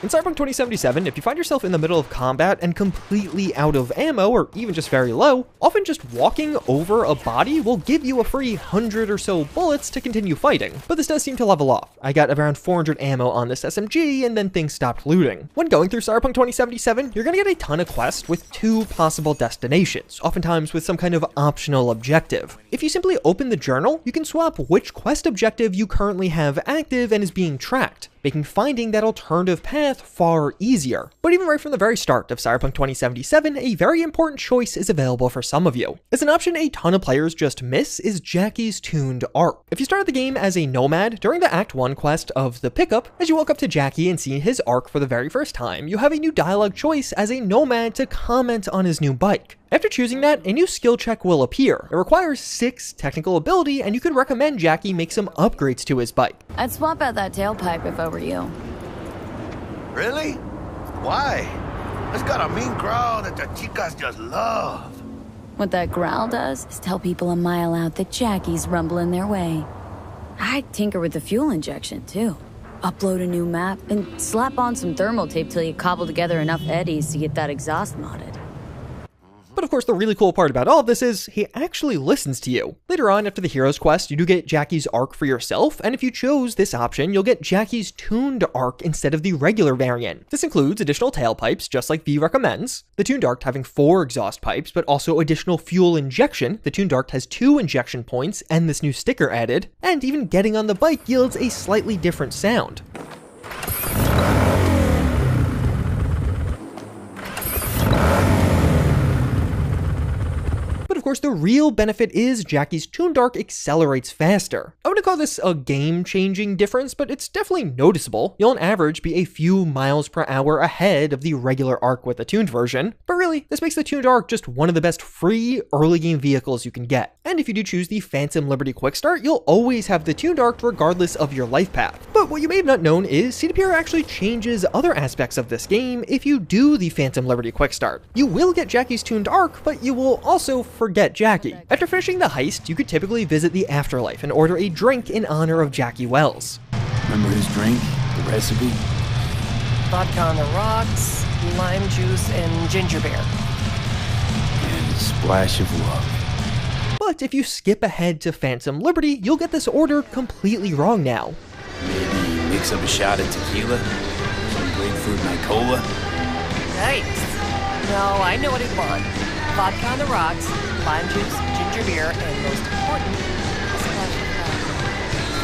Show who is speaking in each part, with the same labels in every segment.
Speaker 1: In Cyberpunk 2077, if you find yourself in the middle of combat and completely out of ammo, or even just very low, often just walking over a body will give you a free 100 or so bullets to continue fighting. But this does seem to level off. I got around 400 ammo on this SMG, and then things stopped looting. When going through Cyberpunk 2077, you're gonna get a ton of quests with 2 possible destinations, oftentimes with some kind of optional objective. If you simply open the journal, you can swap which quest objective you currently have active and is being tracked, making finding that alternative path far easier. But even right from the very start of Cyberpunk 2077, a very important choice is available for some of you. As an option a ton of players just miss is Jackie's tuned arc. If you started the game as a nomad, during the Act 1 quest of the Pickup, as you walk up to Jackie and see his arc for the very first time, you have a new dialogue choice as a nomad to comment on his new bike. After choosing that, a new skill check will appear. It requires 6 technical ability, and you could recommend Jackie make some upgrades to his bike.
Speaker 2: I'd swap out that tailpipe if I were you.
Speaker 3: Really? Why? It's got a mean growl that the chicas just love.
Speaker 2: What that growl does is tell people a mile out that Jackie's rumbling their way. I'd tinker with the fuel injection, too. Upload a new map, and slap on some thermal tape till you cobble together enough eddies to get that exhaust modded.
Speaker 1: But of course, the really cool part about all of this is he actually listens to you. Later on, after the Hero's Quest, you do get Jackie's arc for yourself, and if you chose this option, you'll get Jackie's tuned arc instead of the regular variant. This includes additional tailpipes, just like V recommends, the tuned arc having 4 exhaust pipes, but also additional fuel injection. The tuned arc has 2 injection points and this new sticker added, and even getting on the bike yields a slightly different sound. Of course, the real benefit is Jackie's tuned arc accelerates faster. I wouldn't call this a game-changing difference, but it's definitely noticeable. You'll on average be a few miles per hour ahead of the regular arc with the tuned version. But really, this makes the tuned arc just one of the best free early game vehicles you can get. And if you do choose the Phantom Liberty Quick Start, you'll always have the tuned arc regardless of your life path. But what you may have not known is CDPR actually changes other aspects of this game if you do the Phantom Liberty Quick Start. You will get Jackie's tuned arc, but you will also forget Jackie. After finishing the heist, you could typically visit the Afterlife and order a drink in honor of Jackie Wells.
Speaker 4: Remember his drink? The recipe?
Speaker 5: Vodka on the rocks, lime juice, and ginger beer.
Speaker 4: And a splash of love.
Speaker 1: But if you skip ahead to Phantom Liberty, you'll get this order completely wrong now.
Speaker 4: Maybe mix up a shot of tequila? Some grapefruit Nicola?
Speaker 5: Nice. No, I know what he'd want. Vodka on the rocks, lime juice, ginger beer, and most important, a splash of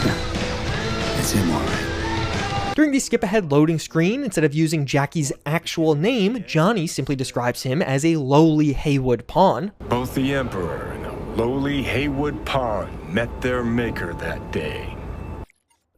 Speaker 5: love.
Speaker 4: That's him, all right.
Speaker 1: During the skip ahead loading screen, instead of using Jackie's actual name, Johnny simply describes him as a lowly Haywood pawn.
Speaker 6: Both the Emperor and a lowly Haywood pawn met their maker that day.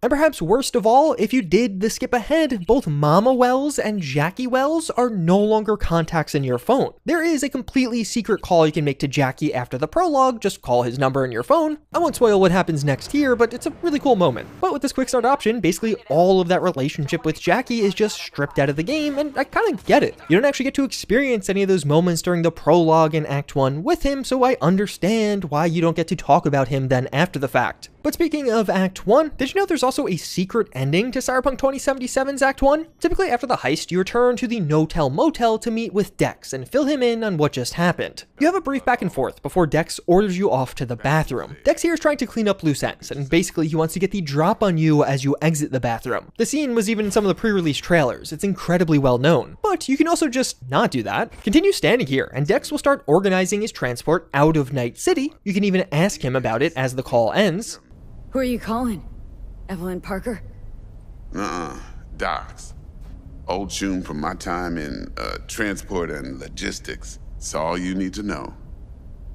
Speaker 1: And perhaps worst of all, if you did the skip ahead, both Mama Wells and Jackie Wells are no longer contacts in your phone. There is a completely secret call you can make to Jackie after the prologue, just call his number in your phone. I won't spoil what happens next here, but it's a really cool moment. But with this quick start option, basically all of that relationship with Jackie is just stripped out of the game, and I kind of get it. You don't actually get to experience any of those moments during the prologue in Act 1 with him, so I understand why you don't get to talk about him then after the fact. But speaking of Act 1, did you know there's also a secret ending to Cyberpunk 2077's Act 1? Typically after the heist, you return to the No-Tell Motel to meet with Dex and fill him in on what just happened. You have a brief back and forth before Dex orders you off to the bathroom. Dex here is trying to clean up loose ends, and basically he wants to get the drop on you as you exit the bathroom. The scene was even in some of the pre-release trailers. It's incredibly well known. But you can also just not do that. Continue standing here, and Dex will start organizing his transport out of Night City. You can even ask him about it as the call ends.
Speaker 2: Who are you calling? Evelyn Parker?
Speaker 7: Docs. Old tune from my time in transport and logistics. It's all you need to know.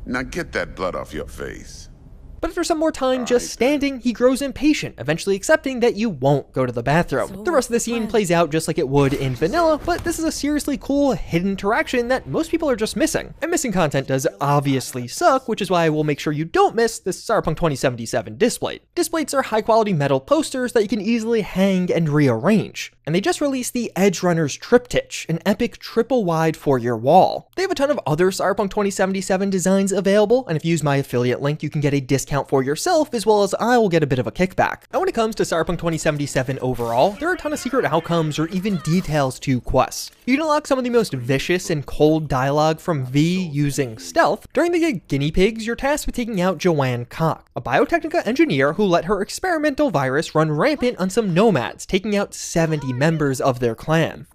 Speaker 7: Now get that blood off your face.
Speaker 1: But after some more time just standing, he grows impatient, eventually accepting that you won't go to the bathroom. The rest of the scene plays out just like it would in vanilla, but this is a seriously cool hidden interaction that most people are just missing. And missing content does obviously suck, which is why I will make sure you don't miss this Cyberpunk 2077 displate. Displates are high quality metal posters that you can easily hang and rearrange. And they just released the Edge Runner's Triptych, an epic triple wide for your wall. They have a ton of other Cyberpunk 2077 designs available, and if you use my affiliate link, you can get a discount discount for yourself, as well as I will get a bit of a kickback. And when it comes to Cyberpunk 2077 overall, there are a ton of secret outcomes or even details to quests. You can unlock some of the most vicious and cold dialogue from V using stealth. During the guinea pigs, you're tasked with taking out Joanne Koch, a Biotechnica engineer who let her experimental virus run rampant on some nomads, taking out 70 members of their clan.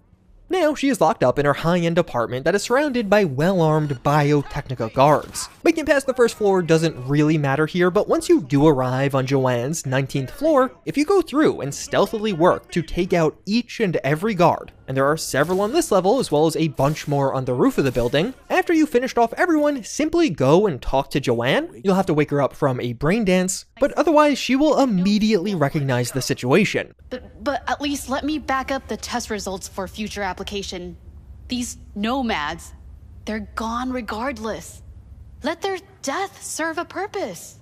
Speaker 1: Now, she is locked up in her high-end apartment that is surrounded by well-armed Biotechnica guards. Making it past the first floor doesn't really matter here, but once you do arrive on Joanne's 19th floor, if you go through and stealthily work to take out each and every guard, and there are several on this level as well as a bunch more on the roof of the building, after you finished off everyone, simply go and talk to Joanne. You'll have to wake her up from a brain dance, but otherwise she will immediately recognize the situation.
Speaker 8: But at least let me back up the test results for future application. These nomads, they're gone regardless. Let their death serve a purpose.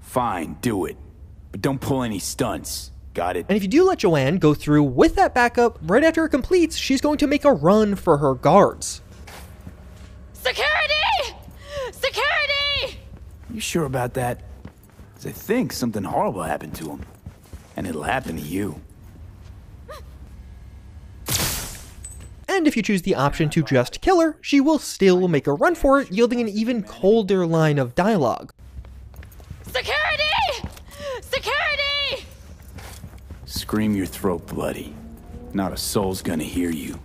Speaker 4: Fine, do it. But don't pull any stunts. Got it?
Speaker 1: And if you do let Joanne go through with that backup, right after it completes, she's going to make a run for her guards.
Speaker 8: Security! Security!
Speaker 4: You sure about that? 'Cause I think something horrible happened to him. And it'll happen to you.
Speaker 1: And if you choose the option to just kill her, she will still make a run for it, yielding an even colder line of dialogue.
Speaker 8: Security! Security!
Speaker 4: Scream your throat bloody. Not a soul's gonna hear you.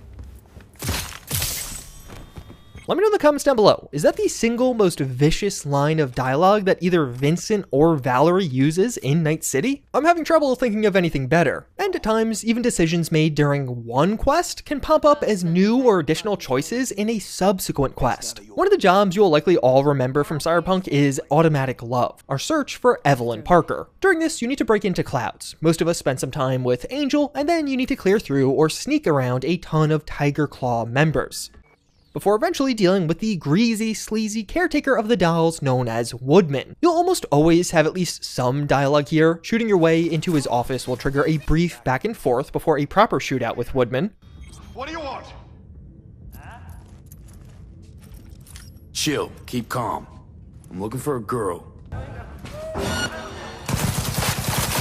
Speaker 1: Let me know in the comments down below, is that the single most vicious line of dialogue that either Vincent or Valerie uses in Night City? I'm having trouble thinking of anything better. And at times, even decisions made during one quest can pop up as new or additional choices in a subsequent quest. One of the jobs you will likely all remember from Cyberpunk is Automatic Love, our search for Evelyn Parker. During this, you need to break into Clouds. Most of us spend some time with Angel, and then you need to clear through or sneak around a ton of Tiger Claw members, before eventually dealing with the greasy, sleazy caretaker of the dolls known as Woodman. You'll almost always have at least some dialogue here. Shooting your way into his office will trigger a brief back and forth before a proper shootout with Woodman.
Speaker 3: What do you want?
Speaker 4: Chill, keep calm. I'm looking for a girl.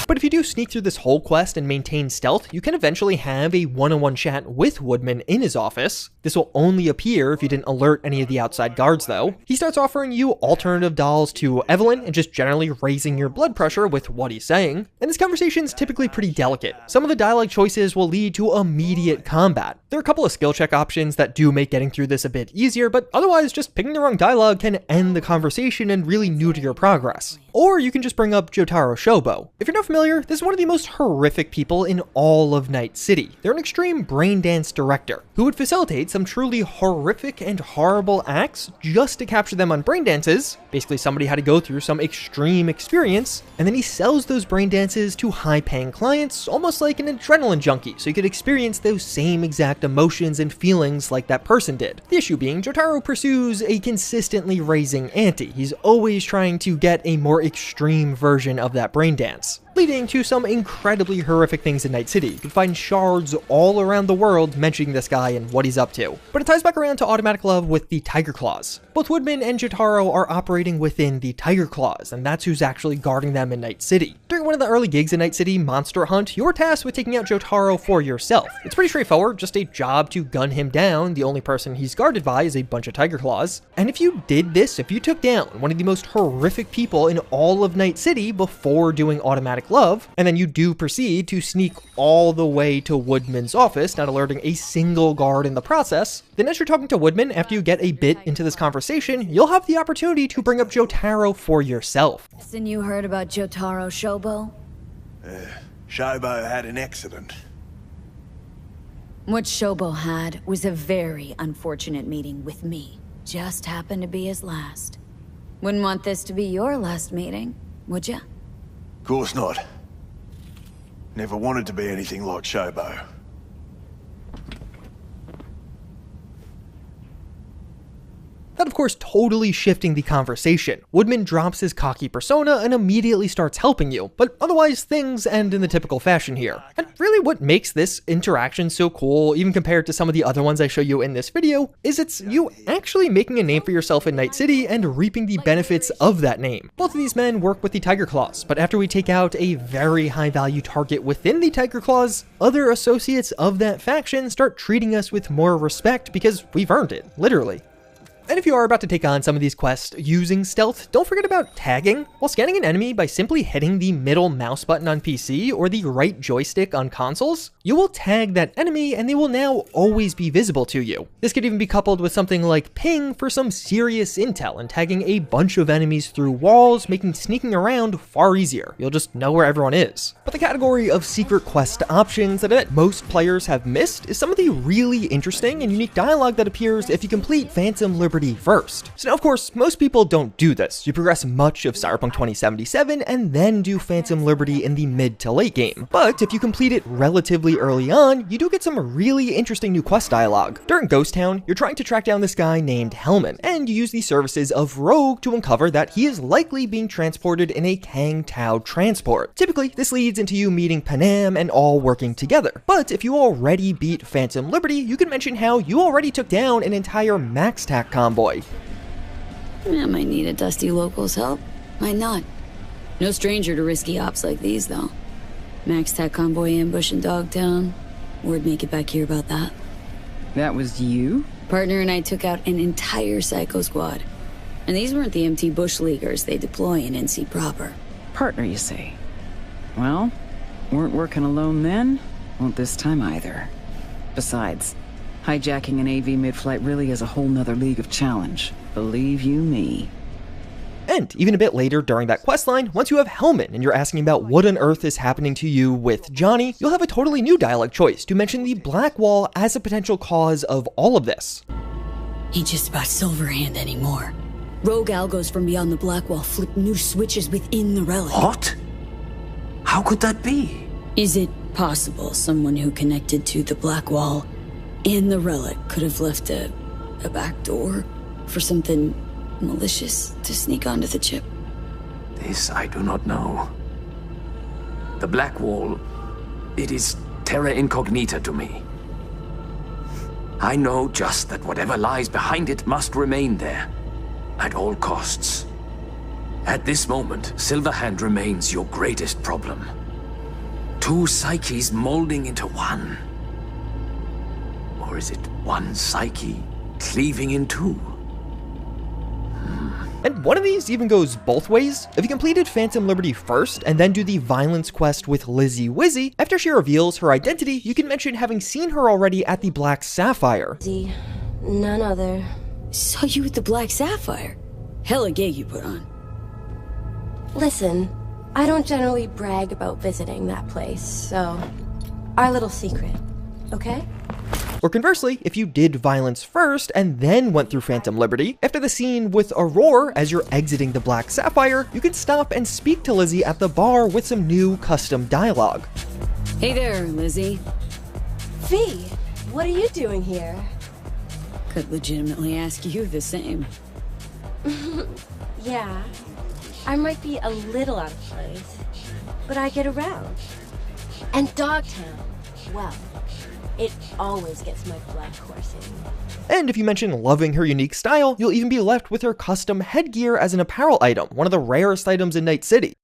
Speaker 1: But if you do sneak through this whole quest and maintain stealth, you can eventually have a one-on-one chat with Woodman in his office. This will only appear if you didn't alert any of the outside guards though. He starts offering you alternative dolls to Evelyn and just generally raising your blood pressure with what he's saying. And this conversation's typically pretty delicate. Some of the dialogue choices will lead to immediate combat. There are a couple of skill check options that do make getting through this a bit easier, but otherwise just picking the wrong dialogue can end the conversation and really neuter your progress. Or you can just bring up Jotaro Shobo. If you're not familiar, this is one of the most horrific people in all of Night City. They're an extreme brain dance director who would facilitate some truly horrific and horrible acts just to capture them on brain dances. Basically, somebody had to go through some extreme experience, and then he sells those brain dances to high-paying clients, almost like an adrenaline junkie, so you could experience those same exact emotions and feelings like that person did. The issue being, Jotaro pursues a consistently raising ante. He's always trying to get a more extreme version of that brain dance, leading to some incredibly horrific things in Night City. You can find shards all around the world mentioning this guy and what he's up to. But it ties back around to Automatic Love with the Tiger Claws. Both Woodman and Jotaro are operating within the Tiger Claws, and that's who's actually guarding them in Night City. During one of the early gigs in Night City, Monster Hunt, you're tasked with taking out Jotaro for yourself. It's pretty straightforward, just a job to gun him down. The only person he's guarded by is a bunch of Tiger Claws. And if you did this, if you took down one of the most horrific people in all of Night City before doing Automatic Love, and then you do proceed to sneak all the way to Woodman's office, not alerting a single guard in the process, then as you're talking to Woodman after you get a bit into this conversation, you'll have the opportunity to bring up Jotaro for yourself.
Speaker 2: Listen, you heard about Jotaro Shobo?
Speaker 3: Shobo had an accident.
Speaker 2: What Shobo had was a very unfortunate meeting with me. Just happened to be his last. Wouldn't want this to be your last meeting, would ya?
Speaker 3: Course not. Never wanted to be anything like Shobo.
Speaker 1: That of course totally shifting the conversation. Woodman drops his cocky persona and immediately starts helping you, but otherwise things end in the typical fashion here. And really what makes this interaction so cool, even compared to some of the other ones I show you in this video, is it's you actually making a name for yourself in Night City and reaping the benefits of that name. Both of these men work with the Tiger Claws, but after we take out a very high value target within the Tiger Claws, other associates of that faction start treating us with more respect because we've earned it, literally. And if you are about to take on some of these quests using stealth, don't forget about tagging. While scanning an enemy by simply hitting the middle mouse button on PC or the right joystick on consoles, you will tag that enemy and they will now always be visible to you. This could even be coupled with something like ping for some serious intel and tagging a bunch of enemies through walls, making sneaking around far easier. You'll just know where everyone is. But the category of secret quest options that I bet most players have missed is some of the really interesting and unique dialogue that appears if you complete Phantom Liberty first. So now of course, most people don't do this. You progress much of Cyberpunk 2077 and then do Phantom Liberty in the mid to late game. But if you complete it relatively early on, you do get some really interesting new quest dialogue. During Ghost Town, you're trying to track down this guy named Hellman, and you use the services of Rogue to uncover that he is likely being transported in a Kang Tao transport. Typically, this leads into you meeting Panam and all working together. But if you already beat Phantom Liberty, you can mention how you already took down an entire Max Tac convoy.
Speaker 2: I might need a dusty local's help. Might not. No stranger to risky ops like these, though. Max Tac convoy ambush in Dogtown. Word make it back here about that.
Speaker 9: That was you?
Speaker 2: Partner and I took out an entire psycho squad. And these weren't the MT Bush Leaguers they deploy in NC proper.
Speaker 9: Partner, you say? Well, weren't working alone then. Won't this time either. Besides, hijacking an AV mid-flight really is a whole nother league of challenge. Believe you me.
Speaker 1: And even a bit later during that questline, once you have Hellman and you're asking about what on earth is happening to you with Johnny, you'll have a totally new dialogue choice to mention the Black Wall as a potential cause of all of this.
Speaker 2: Ain't just about Silverhand anymore. Rogue algos from beyond the Black Wall flip new switches within the relic.
Speaker 10: What? How could that be?
Speaker 2: Is it possible someone who connected to the Black Wall and the relic could have left a back door for something malicious to sneak onto the chip?
Speaker 10: This I do not know. The Black Wall, it is terra incognita to me. I know just that whatever lies behind it must remain there, at all costs. At this moment, Silverhand remains your greatest problem. Two psyches molding into one. Or is it one psyche cleaving in two?
Speaker 1: And one of these even goes both ways. If you completed Phantom Liberty first and then do the violence quest with Lizzie Wizzy, after she reveals her identity, you can mention having seen her already at the Black Sapphire.
Speaker 11: None other.
Speaker 2: Saw you at the Black Sapphire. Hella gig you put on.
Speaker 11: Listen, I don't generally brag about visiting that place, so our little secret, okay?
Speaker 1: Or conversely, if you did violence first and then went through Phantom Liberty, after the scene with Aurora as you're exiting the Black Sapphire, you can stop and speak to Lizzie at the bar with some new custom dialogue.
Speaker 2: Hey there, Lizzie.
Speaker 11: V, what are you doing here?
Speaker 2: Could legitimately ask you the same.
Speaker 11: Yeah, I might be a little out of place, but I get around. And Dogtown, well, it always gets my blood coursing.
Speaker 1: And if you mention loving her unique style, you'll even be left with her custom headgear as an apparel item, one of the rarest items in Night City.